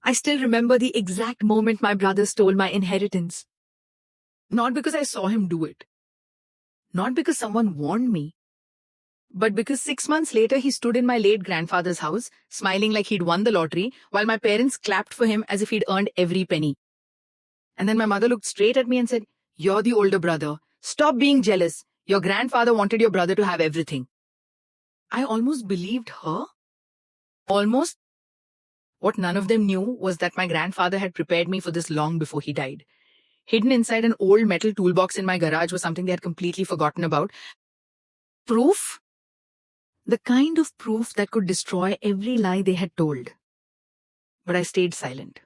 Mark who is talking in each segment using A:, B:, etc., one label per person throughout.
A: I still remember the exact moment my brother stole my inheritance. Not because I saw him do it. Not because someone warned me. But because 6 months later he stood in my late grandfather's house, smiling like he'd won the lottery, while my parents clapped for him as if he'd earned every penny. And then my mother looked straight at me and said, "You're the older brother. Stop being jealous. Your grandfather wanted your brother to have everything." I almost believed her. Almost. What none of them knew was that my grandfather had prepared me for this long before he died. Hidden inside an old metal toolbox in my garage was something they had completely forgotten about. Proof? The kind of proof that could destroy every lie they had told. But I stayed silent.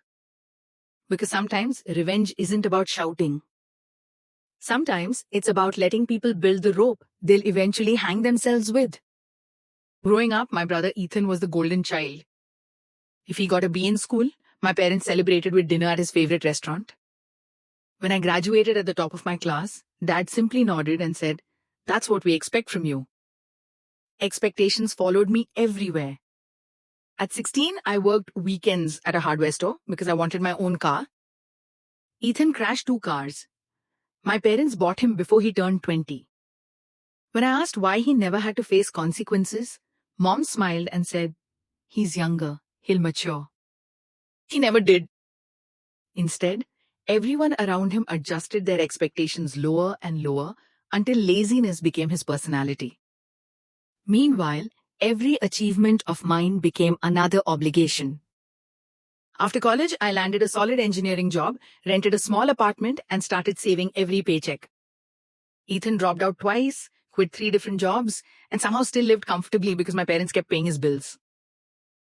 A: Because sometimes revenge isn't about shouting. Sometimes it's about letting people build the rope they'll eventually hang themselves with. Growing up, my brother Ethan was the golden child. If he got a B in school, my parents celebrated with dinner at his favorite restaurant. When I graduated at the top of my class, Dad simply nodded and said, "That's what we expect from you." Expectations followed me everywhere. At 16, I worked weekends at a hardware store because I wanted my own car. Ethan crashed 2 cars. My parents bought him before he turned 20. When I asked why he never had to face consequences, Mom smiled and said, "He's younger, he'll mature." He never did. Instead, everyone around him adjusted their expectations lower and lower until laziness became his personality. Meanwhile, every achievement of mine became another obligation. After college, I landed a solid engineering job, rented a small apartment, and started saving every paycheck. Ethan dropped out twice, quit 3 different jobs, and somehow still lived comfortably because my parents kept paying his bills.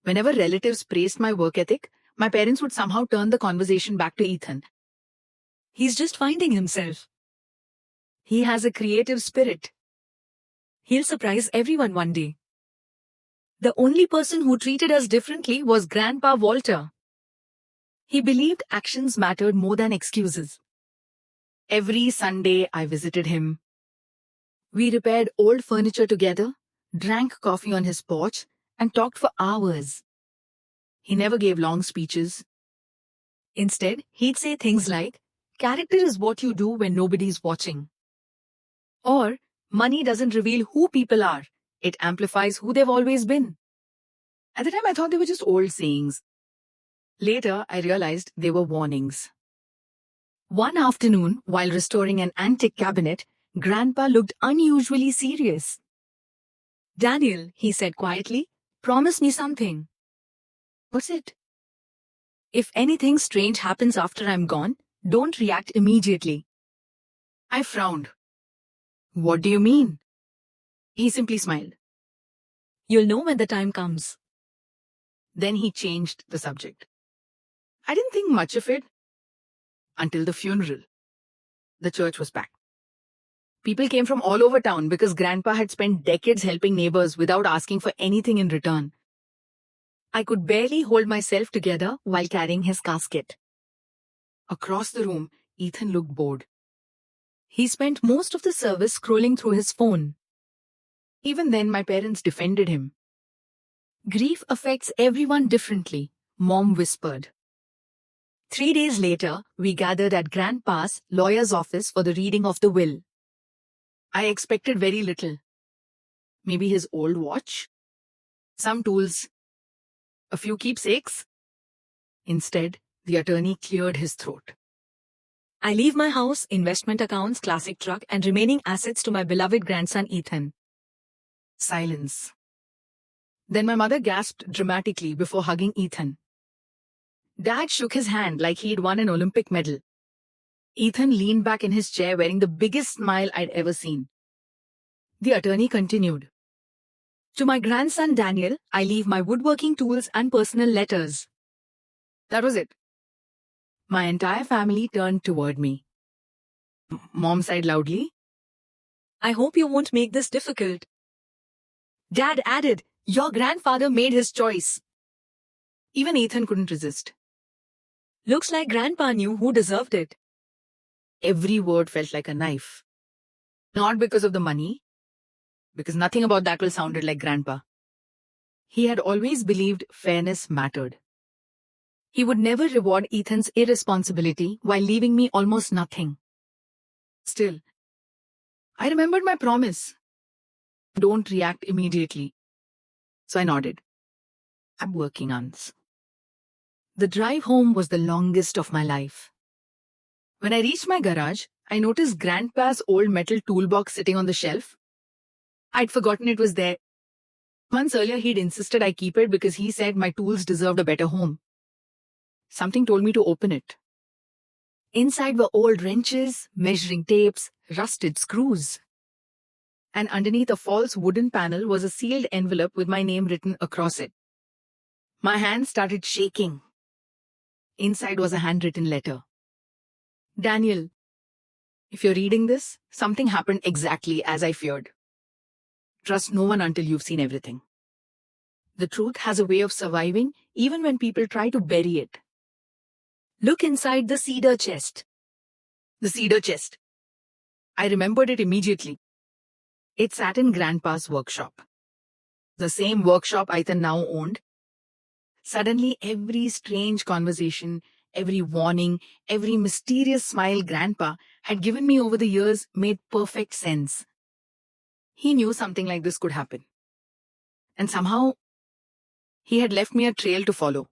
A: Whenever relatives praised my work ethic, my parents would somehow turn the conversation back to Ethan. "He's just finding himself. He has a creative spirit. He'll surprise everyone one day." The only person who treated us differently was Grandpa Walter. He believed actions mattered more than excuses. Every Sunday, I visited him. We repaired old furniture together, drank coffee on his porch, and talked for hours. He never gave long speeches. Instead, he'd say things like, "Character is what you do when nobody's watching." Or, "Money doesn't reveal who people are. It amplifies who they've always been." At the time, I thought they were just old sayings. Later, I realized they were warnings. One afternoon, while restoring an antique cabinet, Grandpa looked unusually serious. "Daniel," he said quietly, "promise me something." "What's it?" "If anything strange happens after I'm gone, don't react immediately." I frowned. "What do you mean?" He simply smiled. "You'll know when the time comes." Then he changed the subject. I didn't think much of it until the funeral. The church was packed. People came from all over town because Grandpa had spent decades helping neighbors without asking for anything in return. I could barely hold myself together while carrying his casket. Across the room, Ethan looked bored. He spent most of the service scrolling through his phone. Even then, my parents defended him. "Grief affects everyone differently," Mom whispered. 3 days later, we gathered at Grandpa's lawyer's office for the reading of the will. I expected very little. Maybe his old watch? Some tools? A few keepsakes? Instead, the attorney cleared his throat. "I leave my house, investment accounts, classic truck, and remaining assets to my beloved grandson Ethan." Silence. Then my mother gasped dramatically before hugging Ethan. Dad shook his hand like he'd won an Olympic medal. Ethan leaned back in his chair wearing the biggest smile I'd ever seen. The attorney continued. "To my grandson Daniel, I leave my woodworking tools and personal letters." That was it. My entire family turned toward me. Mom sighed loudly. "I hope you won't make this difficult." Dad added, "Your grandfather made his choice." Even Ethan couldn't resist. "Looks like Grandpa knew who deserved it." Every word felt like a knife. Not because of the money, because nothing about that will sounded like Grandpa. He had always believed fairness mattered. He would never reward Ethan's irresponsibility while leaving me almost nothing. Still, I remembered my promise. Don't react immediately. So I nodded. I'm working on this. The drive home was the longest of my life. When I reached my garage, I noticed Grandpa's old metal toolbox sitting on the shelf. I'd forgotten it was there. Months earlier, he'd insisted I keep it because he said my tools deserved a better home. Something told me to open it. Inside were old wrenches, measuring tapes, rusted screws. And underneath a false wooden panel was a sealed envelope with my name written across it. My hand started shaking. Inside was a handwritten letter. Daniel, if you're reading this, something happened exactly as I feared. Trust no one until you've seen everything. The truth has a way of surviving even when people try to bury it. Look inside the cedar chest. The cedar chest. I remembered it immediately. It sat in Grandpa's workshop. The same workshop Ethan now owned. Suddenly, every strange conversation, every warning, every mysterious smile Grandpa had given me over the years made perfect sense. He knew something like this could happen. And somehow, he had left me a trail to follow.